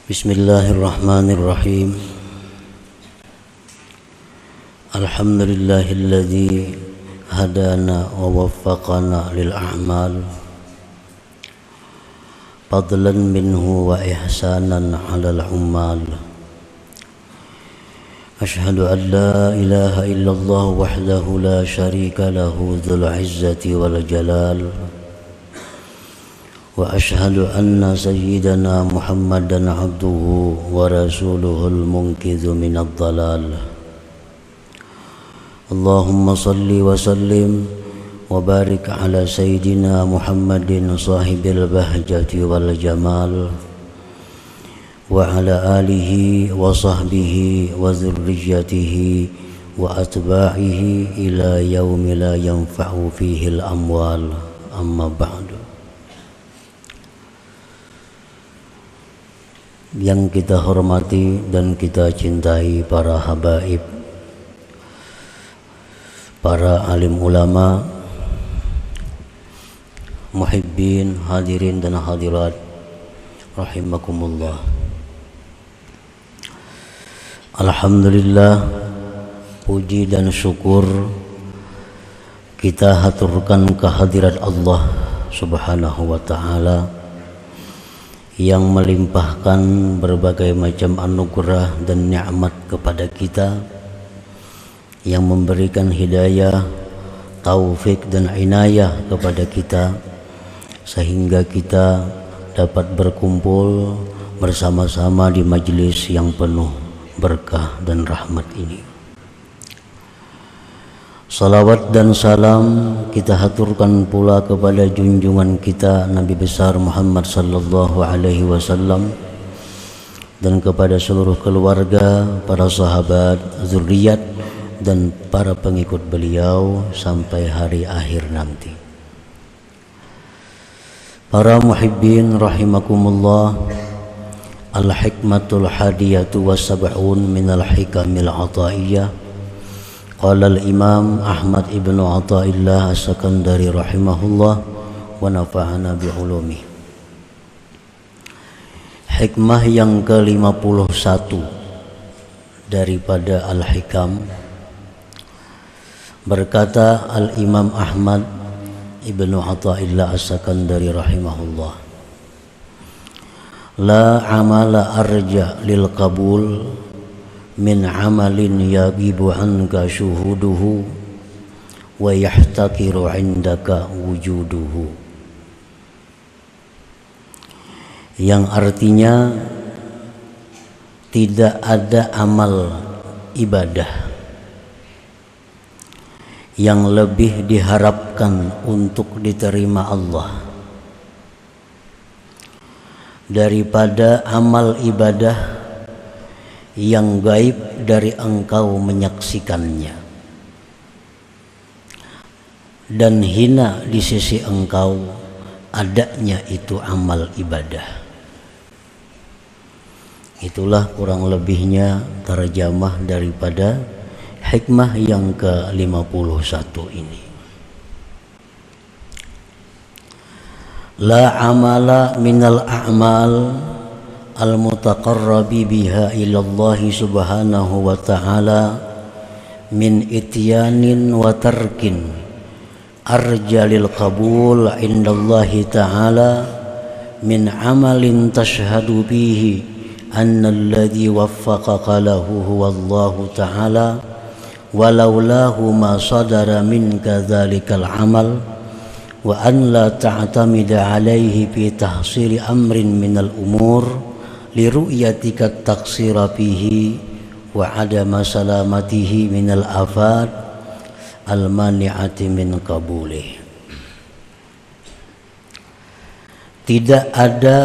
Bismillahirrahmanirrahim. Alhamdulillahilladzi hadana wa waffaqana lil a'mal fadlan minhu wa ihsanan 'alal ummal. Ashhadu an la ilaha illallah wahdahu la syarika lahu dzul 'izzati wal jalal. Wa ashhadu anna sayyidana Muhammadan abduhu wa rasuluhul munqidhu minadh dhalal. Allahumma salli wa sallim wa barik ala sayyidina Muhammadin sahibil bahjati wal jamal wa ala alihi wa sahbihi wa dzurriyyatihi wa atba'ihi ila yaumi la yanfa'u fihi al-amwal. Amma ba'du. Yang kita hormati dan kita cintai para habaib, para alim ulama, muhibbin, hadirin dan hadirat rahimakumullah. Alhamdulillah, puji dan syukur kita haturkan kehadirat Allah Subhanahu wa ta'ala yang melimpahkan berbagai macam anugerah dan nikmat kepada kita, yang memberikan hidayah, taufik dan inayah kepada kita, sehingga kita dapat berkumpul bersama-sama di majelis yang penuh berkah dan rahmat ini. Salawat dan salam kita haturkan pula kepada junjungan kita Nabi besar Muhammad sallallahu alaihi wasallam dan kepada seluruh keluarga, para sahabat, zuriat dan para pengikut beliau sampai hari akhir nanti. Para muhibbin rahimakumullah, al-hikmatul hadiyatu wa sab'un minal hikamil ataiyah. Qala al-Imam Ahmad ibnu Athaillah As-Sakandari rahimahullah wa nafa'ana bi'ulumi. Hikmah yang ke-51 daripada Al-Hikam, berkata al-Imam Ahmad ibnu Athaillah As-Sakandari rahimahullah, la amala arja lil qabul min amalin yagibu anka syuhuduhu wa yahtakiru indaka wujuduhu. Yang artinya tidak ada amal ibadah yang lebih diharapkan untuk diterima Allah daripada amal ibadah yang gaib dari engkau menyaksikannya, dan hina di sisi engkau adanya itu amal ibadah. Itulah kurang lebihnya terjemah daripada hikmah yang ke-51 ini. La amala minal a'mal al-mutaqarrabi biha ilallahi subhanahu wa ta'ala min ityanin wa tarkin arjalil qabul indallahi ta'ala min amalin tashhadu bihi anna alladhi waffaqaka lahu huwallahu ta'ala walaulahu ma sadara minka dhalikal amal wa an la ta'tamida alaihi fi tahsili amrin minal umur liru'yatika taksira fihi wa adama salamatihi minal afat al-mani'ati min qabulih. Tidak ada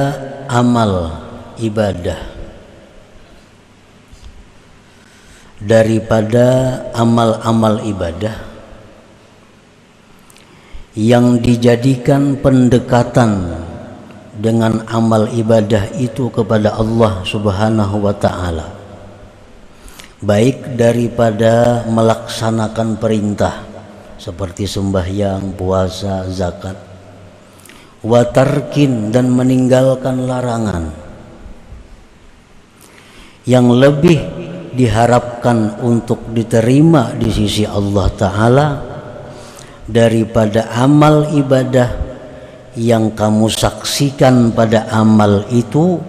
amal ibadah daripada amal-amal ibadah yang dijadikan pendekatan dengan amal ibadah itu kepada Allah Subhanahu wa ta'ala, baik daripada melaksanakan perintah seperti sembahyang, puasa, zakat, wa tarkin dan meninggalkan larangan, yang lebih diharapkan untuk diterima di sisi Allah Ta'ala daripada amal ibadah yang kamu saksikan pada amal itu,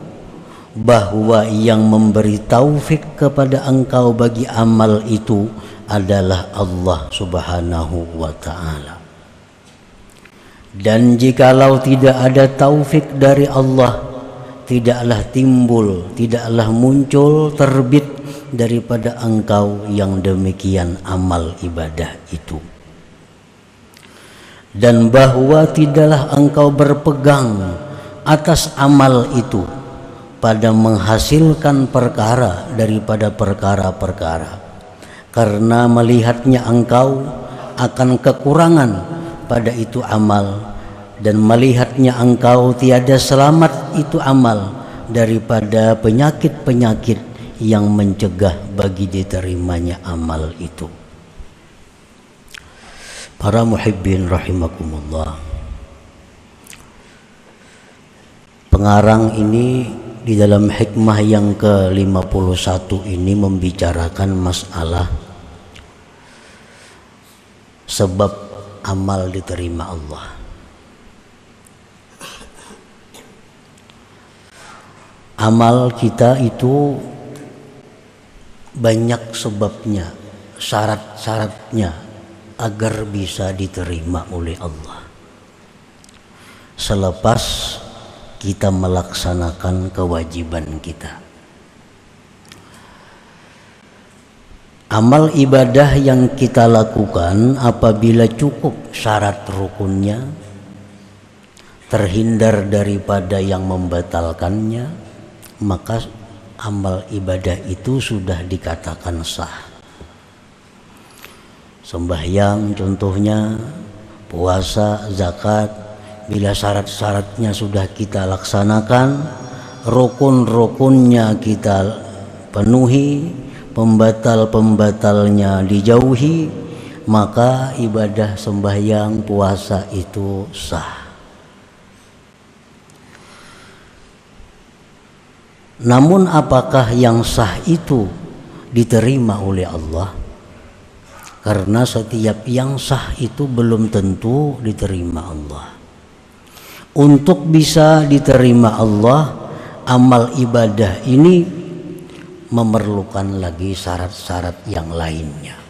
bahwa yang memberi taufik kepada engkau bagi amal itu adalah Allah Subhanahu wa Ta'ala. Dan jikalau tidak ada taufik dari Allah, tidaklah timbul, tidaklah muncul, terbit daripada engkau yang demikian amal ibadah itu. Dan bahwa tidaklah engkau berpegang atas amal itu pada menghasilkan perkara daripada perkara-perkara, karena melihatnya engkau akan kekurangan pada itu amal, dan melihatnya engkau tiada selamat itu amal daripada penyakit-penyakit yang mencegah bagi diterimanya amal itu. Para muhibbin rahimakumullah, pengarang ini di dalam hikmah yang ke-51 ini membicarakan masalah sebab amal diterima Allah. Amal kita itu banyak sebabnya, syarat-syaratnya agar bisa diterima oleh Allah, selepas kita melaksanakan kewajiban kita. Amal ibadah yang kita lakukan apabila cukup syarat rukunnya, terhindar daripada yang membatalkannya, maka amal ibadah itu sudah dikatakan sah. Sembahyang contohnya, puasa, zakat, bila syarat-syaratnya sudah kita laksanakan, rukun-rukunnya kita penuhi, pembatal-pembatalnya dijauhi, maka ibadah sembahyang, puasa itu sah. Namun apakah yang sah itu diterima oleh Allah? Karena setiap yang sah itu belum tentu diterima Allah. Untuk bisa diterima Allah, amal ibadah ini memerlukan lagi syarat-syarat yang lainnya.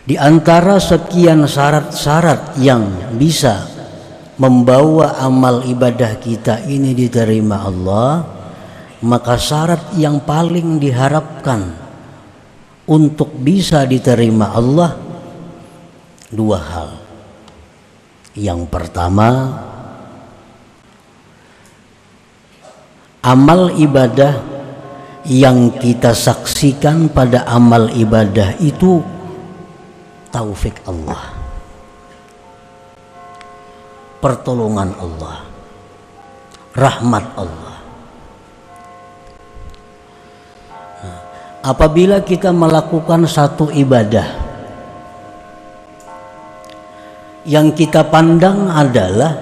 Di antara sekian syarat-syarat yang bisa membawa amal ibadah kita ini diterima Allah, maka syarat yang paling diharapkan untuk bisa diterima Allah dua hal. Yang pertama, amal ibadah yang kita saksikan pada amal ibadah itu taufik Allah, pertolongan Allah, rahmat Allah. Apabila kita melakukan satu ibadah yang kita pandang adalah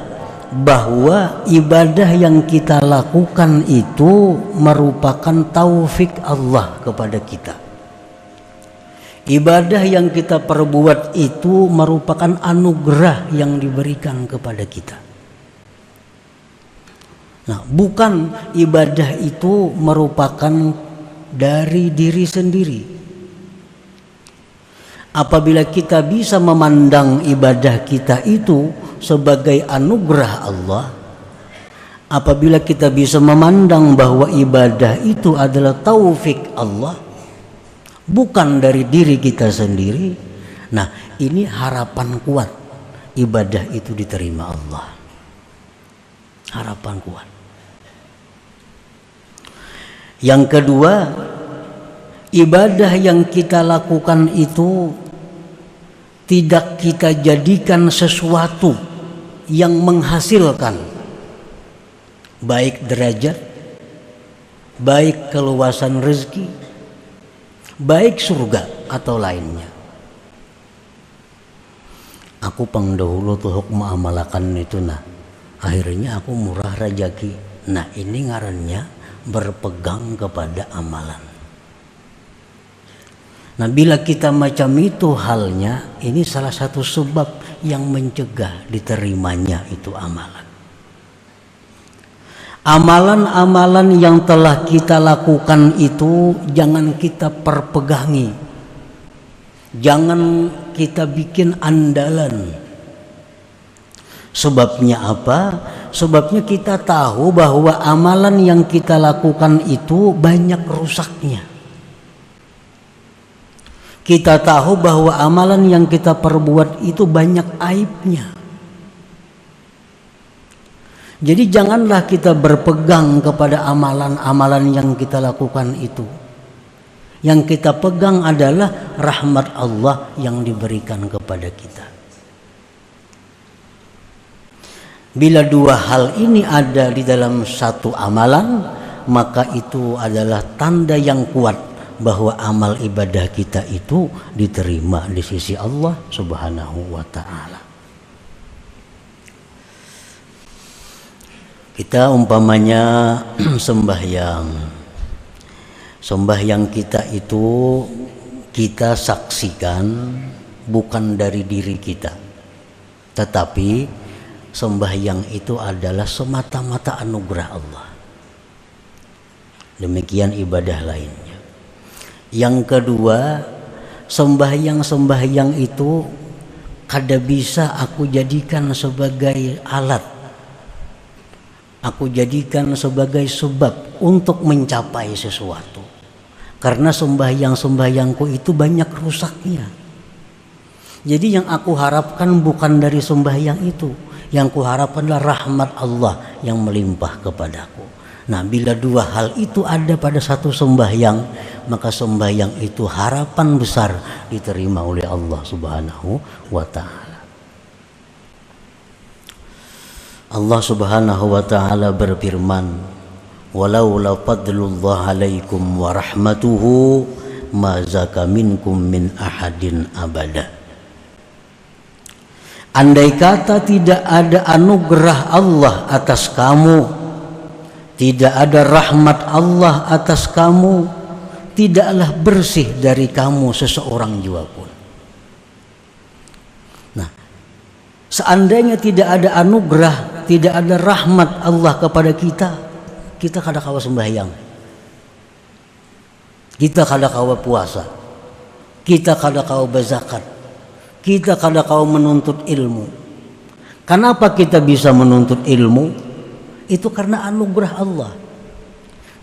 bahwa ibadah yang kita lakukan itu merupakan taufik Allah kepada kita, ibadah yang kita perbuat itu merupakan anugerah yang diberikan kepada kita. Nah, bukan ibadah itu merupakan dari diri sendiri. Apabila kita bisa memandang ibadah kita itu sebagai anugerah Allah, apabila kita bisa memandang bahwa ibadah itu adalah taufik Allah, bukan dari diri kita sendiri, nah ini harapan kuat ibadah itu diterima Allah. Harapan kuat. Yang kedua, ibadah yang kita lakukan itu tidak kita jadikan sesuatu yang menghasilkan baik derajat, baik keluasan rezeki, baik surga atau lainnya. Aku pangdahulu tuh hukma amalakan itu, nah akhirnya aku murah rejeki, Nah, ini ngarannya berpegang kepada amalan. Nah, bila kita macam itu halnya, ini salah satu sebab yang mencegah diterimanya itu amalan. Amalan-amalan yang telah kita lakukan itu jangan kita perpegangi, jangan kita bikin andalan. Sebabnya apa? Sebabnya kita tahu bahwa amalan yang kita lakukan itu banyak rusaknya. Kita tahu bahwa amalan yang kita perbuat itu banyak aibnya. Jadi janganlah kita berpegang kepada amalan-amalan yang kita lakukan itu. Yang kita pegang adalah rahmat Allah yang diberikan kepada kita. Bila dua hal ini ada di dalam satu amalan, maka itu adalah tanda yang kuat bahwa amal ibadah kita itu diterima di sisi Allah Subhanahu wa ta'ala. Kita umpamanya sembahyang kita itu kita saksikan bukan dari diri kita, tetapi sembahyang itu adalah semata-mata anugerah Allah. Demikian ibadah lainnya. Yang kedua, sembahyang itu kada bisa aku jadikan sebagai alat, aku jadikan sebagai sebab untuk mencapai sesuatu. Karena sembahyangku itu banyak rusaknya. Jadi yang aku harapkan bukan dari sembahyang itu, yang kuharapkan adalah rahmat Allah yang melimpah kepadaku. Nah, bila dua hal itu ada pada satu sembahyang, maka sembahyang itu harapan besar diterima oleh Allah Subhanahu wa ta'ala. Allah Subhanahu wa ta'ala berfirman, "Walaula fadlullah 'alaikum wa rahmatuhu ma zaka minkum min ahadin abada." Andai kata tidak ada anugerah Allah atas kamu, tidak ada rahmat Allah atas kamu, tidaklah bersih dari kamu seseorang jua pun. Nah, seandainya tidak ada anugerah, tidak ada rahmat Allah kepada kita, kita kada kawa sembahyang, kita kada kawa puasa, kita kada kawa berzakat, kita kada kawa menuntut ilmu. Kenapa kita bisa menuntut ilmu? Itu karena anugerah Allah.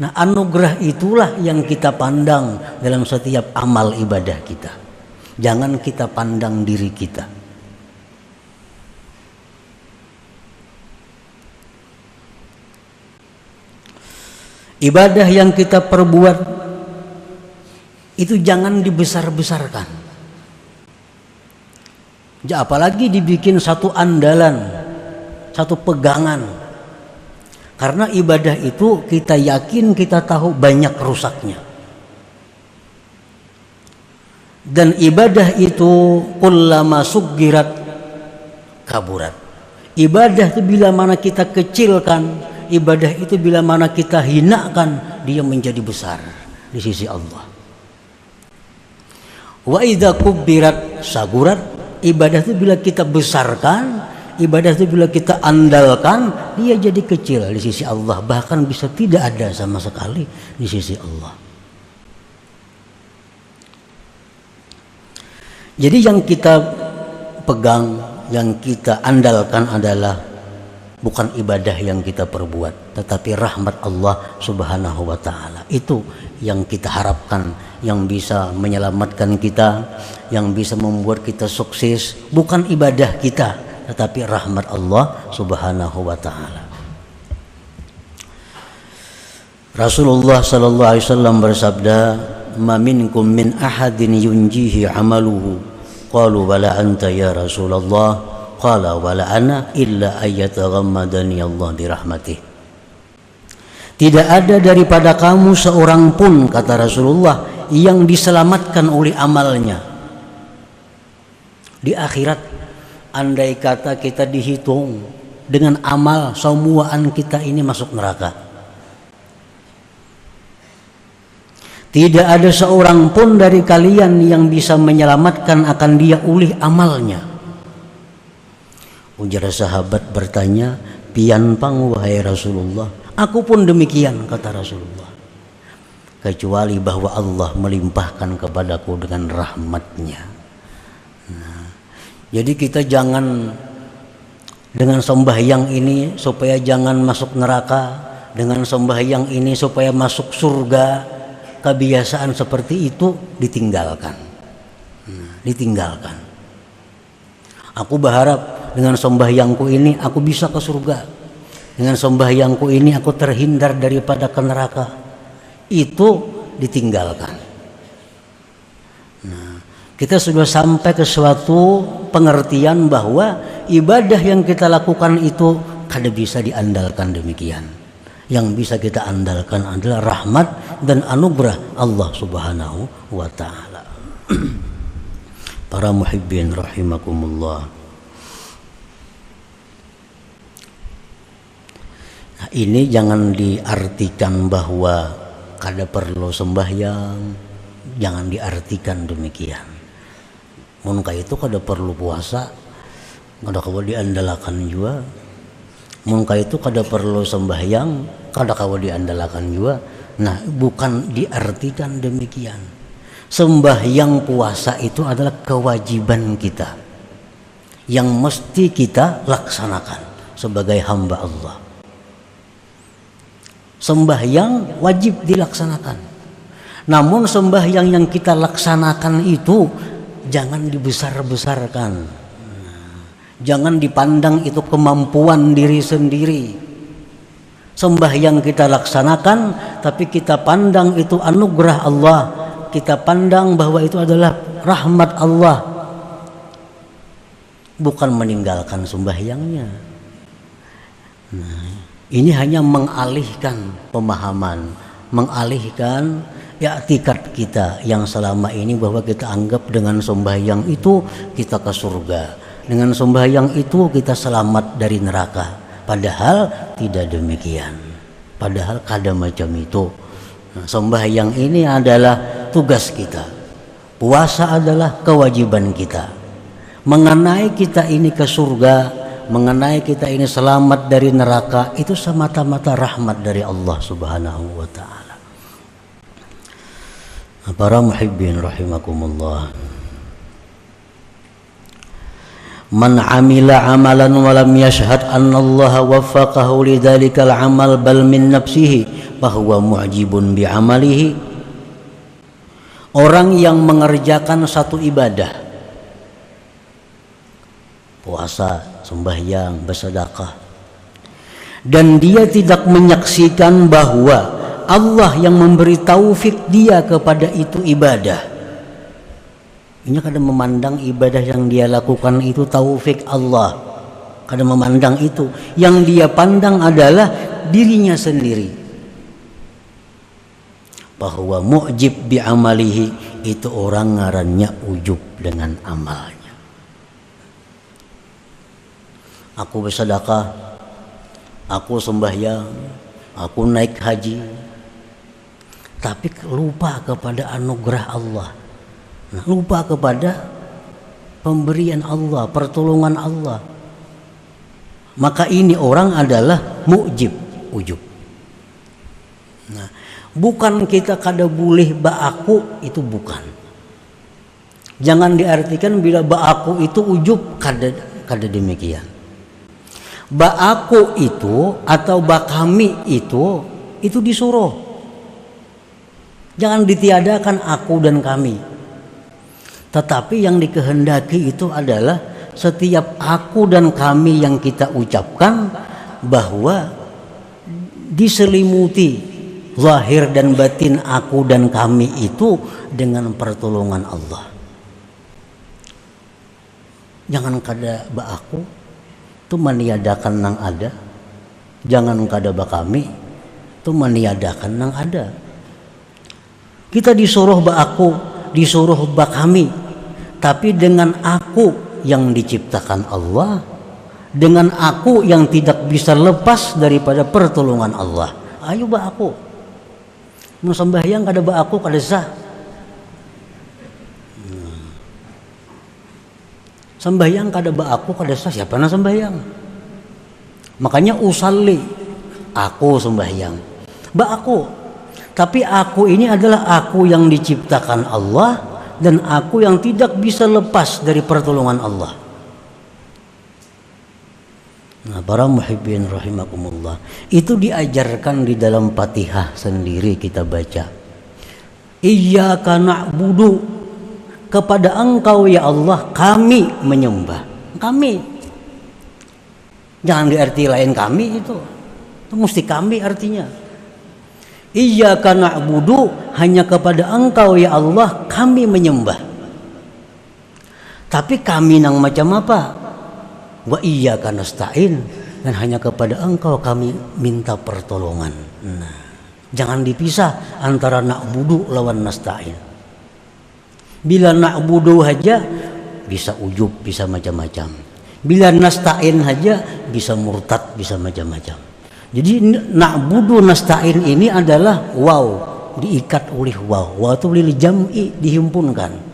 Nah, anugerah itulah yang kita pandang dalam setiap amal ibadah kita. Jangan kita pandang diri kita. Ibadah yang kita perbuat itu jangan dibesar-besarkan. Apalagi dibikin satu andalan, satu pegangan. Karena ibadah itu kita yakin, kita tahu banyak rusaknya. Dan ibadah itu kullama suggirat kaburat. Ibadah itu bila mana kita kecilkan, ibadah itu bila mana kita hinakan, dia menjadi besar di sisi Allah. Wa idza kubbirat sagurat. Ibadah itu bila kita besarkan, ibadah itu bila kita andalkan, dia jadi kecil di sisi Allah, bahkan bisa tidak ada sama sekali di sisi Allah. Jadi yang kita pegang, yang kita andalkan adalah bukan ibadah yang kita perbuat, tetapi rahmat Allah Subhanahu wa ta'ala. Itu yang kita harapkan, yang bisa menyelamatkan kita, yang bisa membuat kita sukses, bukan ibadah kita, tetapi rahmat Allah Subhanahu wa ta'ala. Rasulullah sallallahu alaihi wasallam bersabda, "Ma minkum min ahadin yunjihi amaluhu." Qalu wala anta ya Rasulullah. Qala wala ana illa ayyataghammadani Allah birahmatih. Tidak ada daripada kamu seorang pun, kata Rasulullah, yang diselamatkan oleh amalnya di akhirat. Andai kata kita dihitung dengan amal semuaan kita ini masuk neraka. Tidak ada seorang pun dari kalian yang bisa menyelamatkan akan dia oleh amalnya. Ujar sahabat bertanya, pian pang wahai Rasulullah. Aku pun demikian, kata Rasulullah. Kecuali bahwa Allah melimpahkan kepadaku dengan rahmatnya. Nah, jadi kita jangan dengan sembahyang ini supaya jangan masuk neraka, dengan sembahyang ini supaya masuk surga. Kebiasaan seperti itu ditinggalkan. Ditinggalkan. Aku berharap dengan sembahyangku ini aku bisa ke surga. Dengan sembahyangku ini aku terhindar daripada ke neraka. Itu ditinggalkan. Nah, kita sudah sampai ke suatu pengertian bahwa ibadah yang kita lakukan itu kada bisa diandalkan demikian. Yang bisa kita andalkan adalah rahmat dan anugerah Allah Subhanahu wa ta'ala. Para muhibbin rahimakumullah. Nah, ini jangan diartikan bahwa kada perlu sembahyang, jangan diartikan demikian. Mun itu kada perlu puasa, kada kawa diandalkan juga. Mun itu kada perlu sembahyang, kada kawa diandalkan juga. Nah, bukan diartikan demikian. Sembahyang puasa itu adalah kewajiban kita yang mesti kita laksanakan sebagai hamba Allah. Sembahyang wajib dilaksanakan. Namun sembahyang yang kita laksanakan itu jangan dibesar-besarkan. Jangan dipandang itu kemampuan diri sendiri. Sembahyang kita laksanakan, tapi kita pandang itu anugerah Allah. Kita pandang bahwa itu adalah rahmat Allah. Bukan meninggalkan sembahyangnya. Nah, ini hanya mengalihkan pemahaman, mengalihkan i'tikad kita yang selama ini bahwa kita anggap dengan sembahyang itu kita ke surga. Dengan sembahyang itu kita selamat dari neraka. Padahal tidak demikian. Padahal kada macam itu. Nah, sembahyang ini adalah tugas kita. Puasa adalah kewajiban kita. Mengenai kita ini ke surga, mengenai kita ini selamat dari neraka, itu semata-mata rahmat dari Allah Subhanahu wa ta'ala. Para muhibbin rahimakumullah. Man amila amalan wa lam yashhad anna Allah waffaqahu lidzalikal amal bal min nafsihi fahuwa mu'jibun bi amalihi. Orang yang mengerjakan satu ibadah, puasa, sembahyang, bersedekah, dan dia tidak menyaksikan bahwa Allah yang memberi taufik dia kepada itu ibadah. Ini kadang memandang ibadah yang dia lakukan itu taufik Allah. Kadang memandang itu. Yang dia pandang adalah dirinya sendiri. Bahwa mu'jib bi amalihi, itu orang ngarannya ujub dengan amalnya. Aku bersedekah, aku sembahyang, aku naik haji, tapi lupa kepada anugerah Allah. Lupa kepada pemberian Allah, pertolongan Allah. Maka ini orang adalah mu'jib, ujub. Nah, bukan kita kada boleh ba'aku, itu bukan. Jangan diartikan bila ba'aku itu ujub, kada demikian. Ba'aku itu atau ba'kami itu disuruh. Jangan ditiadakan aku dan kami. Tetapi yang dikehendaki itu adalah setiap aku dan kami yang kita ucapkan bahwa diselimuti zahir dan batin aku dan kami itu dengan pertolongan Allah. Jangan kada ba aku itu meniadakan nang ada. Jangan kada ba kami itu meniadakan nang ada. Kita disuruh ba aku, disuruh ba kami, tapi dengan aku yang diciptakan Allah, dengan aku yang tidak bisa lepas daripada pertolongan Allah. Ayo ba aku mau sembahyang kada ba aku kada sah. Sembahyang kada ba aku kada sah, siapa na sembahyang? Makanya usalli, aku sembahyang ba aku. Tapi aku ini adalah aku yang diciptakan Allah dan aku yang tidak bisa lepas dari pertolongan Allah. Nah, para muhibbin rahimakumullah, itu diajarkan di dalam Fatihah sendiri kita baca. Iyyaka na'budu, kepada Engkau ya Allah kami menyembah. Kami. Jangan diarti lain kami itu. Itu mesti kami artinya. Iyyaka na'budu, hanya kepada Engkau ya Allah kami menyembah. Tapi kami nang macam apa? Wa iyyaka nasta'in, dan hanya kepada Engkau kami minta pertolongan. Nah, jangan dipisah antara na'budu lawan nasta'in. Bila na'budu aja bisa ujub, bisa macam-macam. Bila nasta'in aja bisa murtad, bisa macam-macam. Jadi na'budu nasta'in ini adalah waw, diikat oleh waw. Waw itu lil jam'i, dihimpunkan.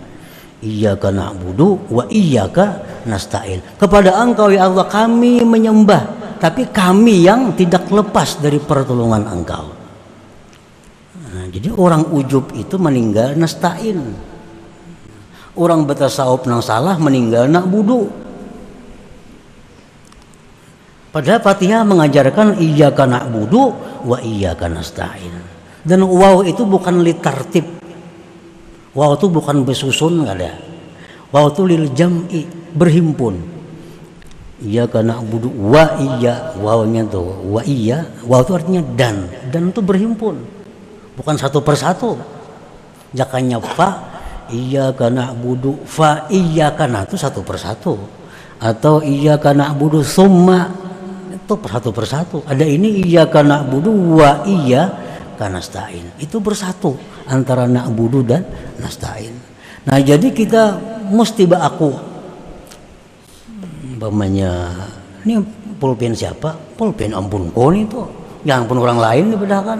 Iyyaka na'budu wa iyyaka nasta'in. Kepada Engkau ya Allah kami menyembah, tapi kami yang tidak lepas dari pertolongan Engkau. Nah, jadi orang ujub itu meninggal nasta'in. Orang bertasawuf nang salah meninggal na'budu. Padahal Fatihah mengajarkan iyyaka na'budu wa iyyaka nasta'in. Dan waw itu bukan litartib. Waw itu bukan besusun, nggak ada. Waw itu lil jam'i, berhimpun. Iyyaka na'budu wa iya, wawnya tuh wa iya, waw itu artinya dan itu berhimpun, bukan satu persatu. Jakanya fa, iyyaka na'budu fa iyyaka, nah itu satu persatu. Atau iyyaka na'budu summa, itu satu persatu. Ada ini iyyaka na'budu wa iyyaka nasta'in, itu bersatu antara na'budu dan nasta'in. Nah, jadi kita mesti aku umpamanya ini pulpen siapa? Pulpen ampun kau itu. Jangan pun orang lain dibedahkan.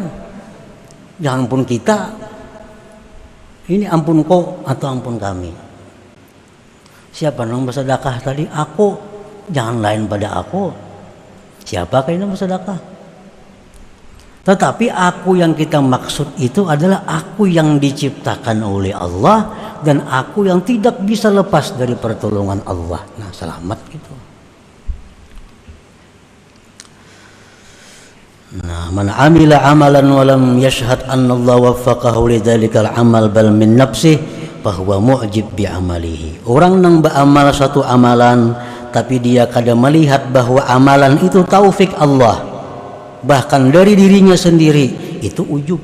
Jangan pun kita. Ini ampun kau atau ampun kami. Siapa yang bersedekah tadi? Aku. Jangan lain pada aku. Siapakah ini bersedekah? Tetapi aku yang kita maksud itu adalah aku yang diciptakan oleh Allah dan aku yang tidak bisa lepas dari pertolongan Allah. Nah, selamat gitu. Nah, man amila amalan wa lam yashhad anna Allah waffaqahu lidzalikal amal bal min nafsihi fahuwa mu'jib bi amalihi. Orang nang beramal satu amalan tapi dia kada melihat bahwa amalan itu taufik Allah, bahkan dari dirinya sendiri, itu ujub.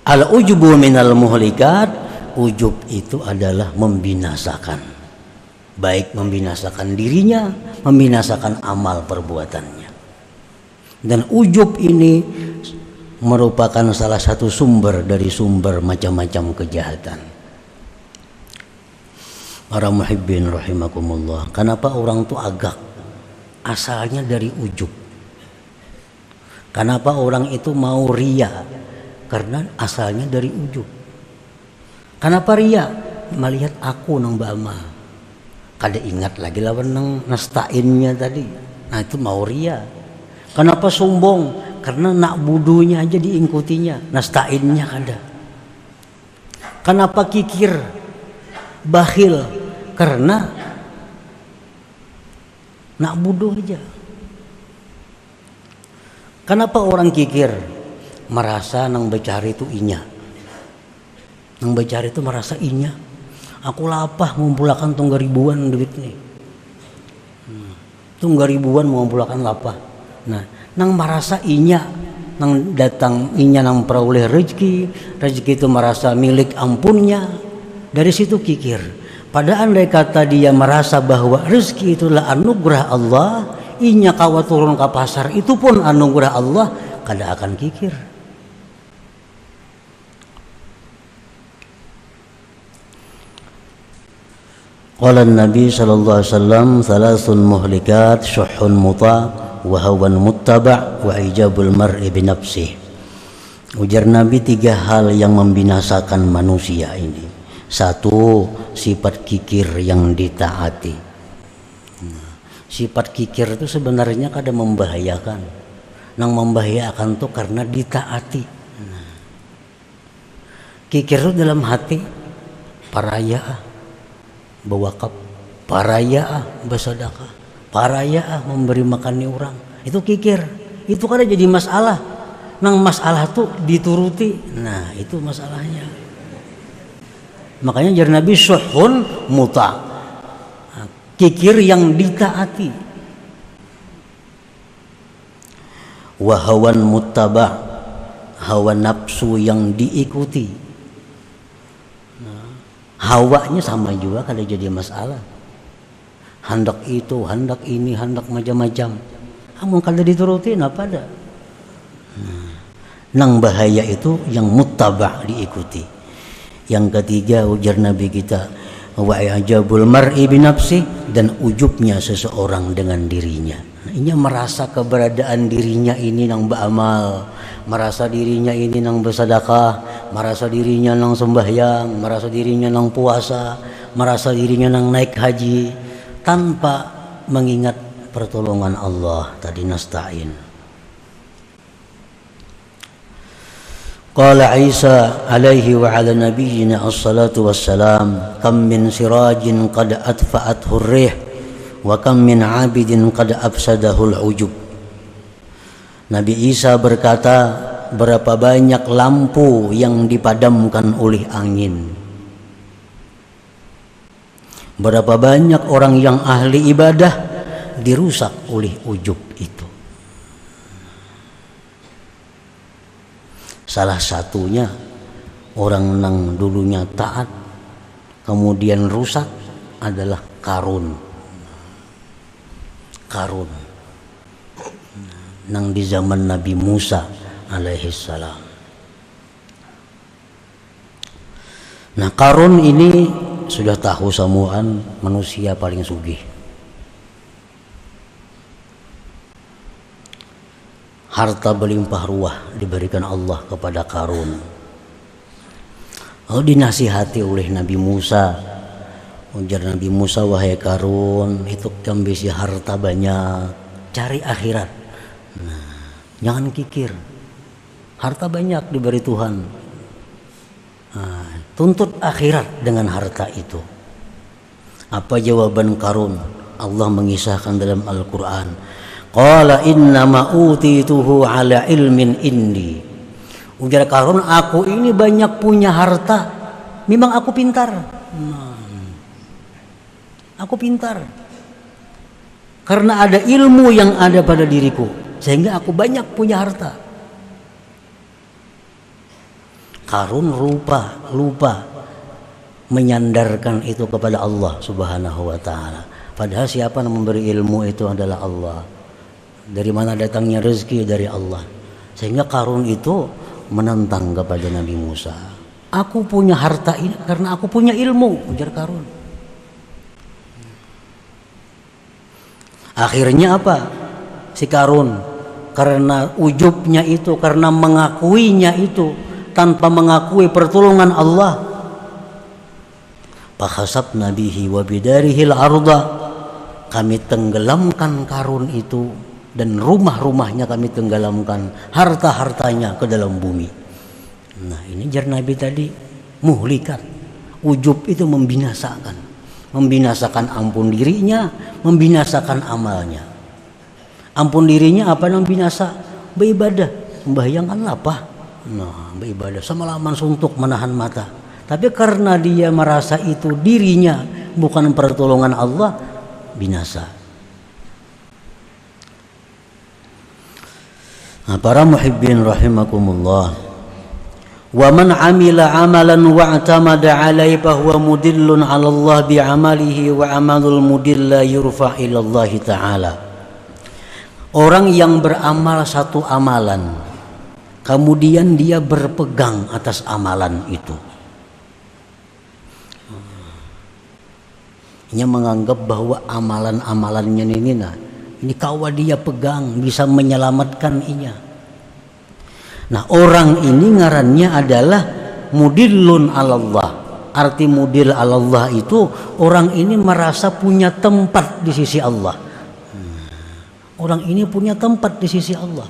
Al-ujubu minal muhlikat, ujub itu adalah membinasakan, baik membinasakan dirinya, membinasakan amal perbuatannya. Dan ujub ini merupakan salah satu sumber dari sumber macam-macam kejahatan. Para muhibbin rahimakumullah, kenapa orang itu agak asalnya dari ujub? Kenapa orang itu mau ria? Karena asalnya dari ujub. Kenapa ria? Melihat aku nang bama. Kada ingat lagi lawan nang nasta'innya tadi. Nah, itu mau ria. Kenapa sombong? Karena nak budunya aja diingkutinya, nasta'innya kada. Kenapa kikir? Bakhil? Karena nak buduh aja. Kenapa orang kikir? Merasa nang becari itu inya. Nang becari itu merasa inya. Aku lapah mengumpulkan tunggal ribuan duit nih. Tunggal ribuan mengumpulkan lapah. Nah, nang merasa inya, nang datang inya nang peroleh rezeki itu merasa milik ampunnya. Dari situ kikir. Pada andai kata dia merasa bahwa rezeki itulah anugerah Allah, inya kawa turun ke pasar itu pun anugerah Allah, kada akan kikir. Qala Nabi sallallahu alaihi wasallam thalathun muhlikat syuhun muta wa hawan muttaba' wa ijabul mar'i bi nafsih. Ujar Nabi 3 hal yang membinasakan manusia ini. 1, sifat kikir yang ditaati. Sifat kikir itu sebenarnya kadang membahayakan. Nang membahayakan tuh karena ditaati. Kikir itu dalam hati paraya bewakaf, paraya bersedekah, paraya memberi makan orang. Itu kikir. Itu kadang jadi masalah. Nang masalah tuh dituruti. Nah, itu masalahnya. Makanya jar Nabi syuhun muta. Kikir yang ditaati. Wa hawan muttaba', hawa nafsu yang diikuti. Hawanya sama juga kalau jadi masalah. Hendak itu, hendak ini, hendak macam-macam. Kamu kalau diturutin apa ada? Nang bahaya itu yang muttaba' diikuti. Yang ketiga ujar Nabi kita, wa ajabul mar'i bi nafsi, dan ujubnya seseorang dengan dirinya. Ini merasa keberadaan dirinya ini nang beramal, merasa dirinya ini nang bersedekah, merasa dirinya nang sembahyang, merasa dirinya nang puasa, merasa dirinya nang naik haji, tanpa mengingat pertolongan Allah. Tadi nasta'in. Qala Isa alaihi wa ala nabiyyina as-salatu wassalam, kam min sirajin qad atfa'athu ar-rih wa kam min 'abidin qad afsadahu al-ujub. Nabi Isa berkata, berapa banyak lampu yang dipadamkan oleh angin, berapa banyak orang yang ahli ibadah dirusak oleh ujub itu. Salah satunya orang nang dulunya taat kemudian rusak adalah Qarun. Qarun nang di zaman Nabi Musa alaihi salam. Nah, Qarun ini sudah tahu semuaan manusia paling sugih. Harta berlimpah ruah diberikan Allah kepada Qarun. Dinasihati oleh Nabi Musa. Ujar Nabi Musa, wahai Qarun, itu ambisi harta banyak, cari akhirat. Nah, jangan kikir. Harta banyak diberi Tuhan. Nah, tuntut akhirat dengan harta itu. Apa jawaban Qarun? Allah mengisahkan dalam Al-Quran. Qala innama utituhu ala ilmin indi. Ujar Qarun, aku ini banyak punya harta, memang aku pintar. Aku pintar karena ada ilmu yang ada pada diriku, sehingga aku banyak punya harta. Qarun lupa menyandarkan itu kepada Allah Subhanahu wa taala. Padahal siapa yang memberi ilmu itu adalah Allah. Dari mana datangnya rezeki? Dari Allah. Sehingga Qarun itu menentang kepada Nabi Musa. Aku punya harta ini karena aku punya ilmu, ujar Qarun. Akhirnya apa? Si Qarun karena ujubnya itu, karena mengakuinya itu tanpa mengakui pertolongan Allah, fakhasabna bihi wa bidarihil arda, kami tenggelamkan Qarun itu dan rumah-rumahnya kami tenggelamkan, harta-hartanya ke dalam bumi. Nah, ini jar Nabi tadi, muhlikat. Ujub itu membinasakan ampun dirinya, membinasakan amalnya. Ampun dirinya apa yang binasa? Beribadah, membayangkan lapah. Nah, beribadah semalaman suntuk menahan mata. Tapi karena dia merasa itu dirinya bukan pertolongan Allah, binasa. Nah, para muhibbin rahimakumullah, wa man amila amalan wa'tamada alaihi fahuwa mudillun 'ala Allah bi'amalihi wa amalul mudilla yurfa' ila Allah taala. Orang yang beramal satu amalan kemudian dia berpegang atas amalan itu, Nya menganggap bahwa amalan-amalannya ini kawa dia pegang bisa menyelamatkan inya. Nah, orang ini ngarannya adalah mudillun alallah. Arti mudil alallah itu orang ini merasa punya tempat di sisi Allah. Orang ini punya tempat di sisi Allah.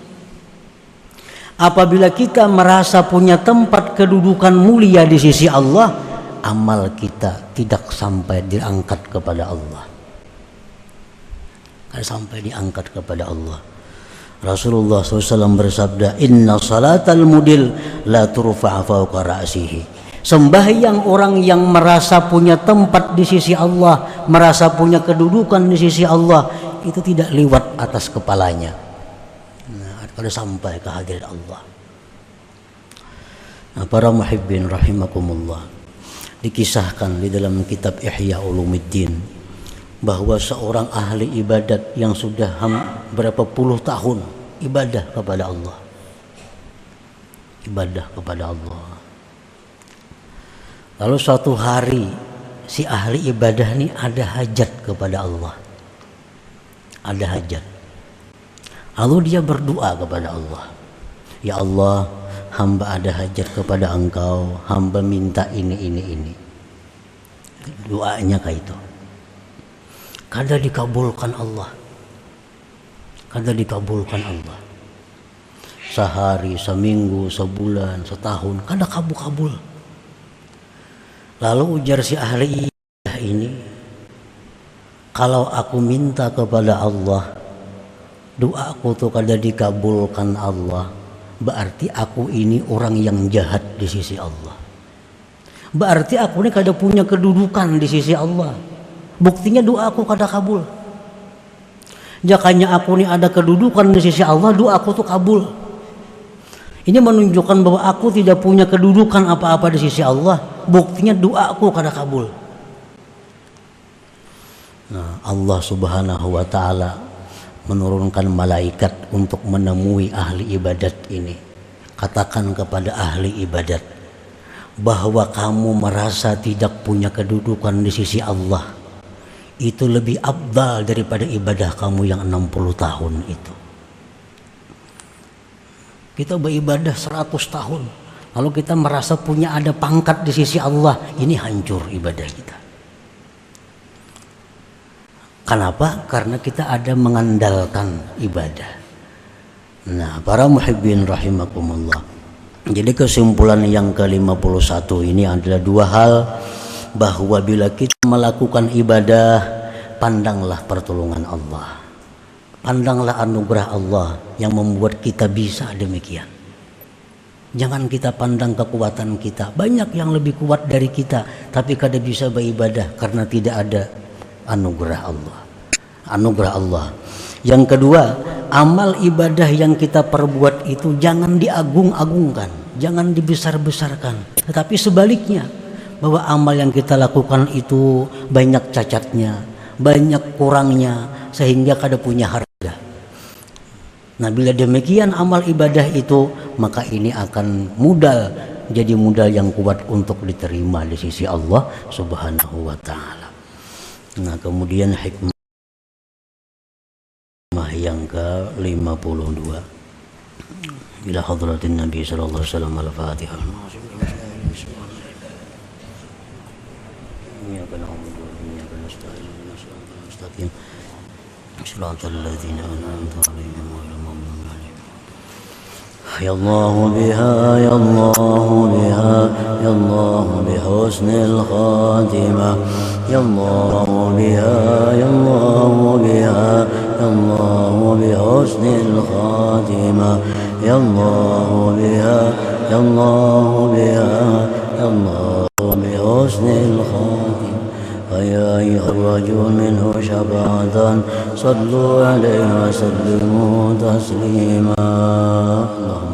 Apabila kita merasa punya tempat kedudukan mulia di sisi Allah, amal kita tidak sampai diangkat kepada Allah. Tidak sampai diangkat kepada Allah. Rasulullah SAW bersabda, Inna salatal mudil la turfa'a fawqa ra'sihi. Sembahyang orang yang merasa punya tempat di sisi Allah, merasa punya kedudukan di sisi Allah, itu tidak liwat atas kepalanya. Nah, kalau sampai ke hadirat Allah. Nah, para muhibbin rahimakumullah, dikisahkan di dalam kitab Ihya Ulumuddin bahwa seorang ahli ibadat yang sudah berapa puluh tahun ibadah kepada Allah, lalu suatu hari si ahli ibadah ini ada hajat kepada Allah, lalu dia berdoa kepada Allah, ya Allah, hamba ada hajat kepada Engkau, hamba minta ini. Doanya kayak itu. Kada dikabulkan Allah. Sehari, seminggu, sebulan, setahun, kada kabul. Lalu ujar si ahli ini, kalau aku minta kepada Allah, doaku tuh kada dikabulkan Allah, berarti aku ini orang yang jahat di sisi Allah. Berarti aku ini kada punya kedudukan di sisi Allah. Buktinya doa aku kada kabul. Jakanya aku ini ada kedudukan di sisi Allah, doa aku tuh kabul. Ini menunjukkan bahwa aku tidak punya kedudukan apa-apa di sisi Allah. Buktinya doa aku kada kabul. Nah, Allah Subhanahu wa Ta'ala menurunkan malaikat untuk menemui ahli ibadat ini. Katakan kepada ahli ibadat bahwa kamu merasa tidak punya kedudukan di sisi Allah, itu lebih afdal daripada ibadah kamu yang 60 tahun itu. Kita beribadah 100 tahun, lalu kita merasa punya ada pangkat di sisi Allah, ini hancur ibadah kita. Kenapa? Karena kita ada mengandalkan ibadah. Nah, para muhibbin rahimakumullah, jadi kesimpulan yang ke-51 ini adalah dua hal, bahwa bila kita melakukan ibadah, pandanglah pertolongan Allah, pandanglah anugerah Allah yang membuat kita bisa demikian. Jangan kita pandang kekuatan kita. Banyak yang lebih kuat dari kita, tapi kada bisa beribadah karena tidak ada anugerah Allah. Yang kedua, amal ibadah yang kita perbuat itu jangan diagung-agungkan, jangan dibesar-besarkan, tetapi sebaliknya, bahwa amal yang kita lakukan itu banyak cacatnya, banyak kurangnya, sehingga kada punya harga. Nah, bila demikian amal ibadah itu, maka ini akan jadi modal yang kuat untuk diterima di sisi Allah Subhanahu wa Ta'ala. Nah, kemudian hikmah yang ke-52 ila hadratin Nabi sallallahu alaihi wasallam, al-Fatihah. صراط الذين أنعمت عليهم غير المغضوب عليهم. يا الله بها يا الله بها يا الله بحسن الخاتمة، يا الله بها يا الله بها يا الله بحسن الخاتمة، يا الله بها يا الله بها يا الله بحسن الخاتمة. فيا أيها الرجل منه شفاعة صلوا عليه وسلموا تسليما. اللهم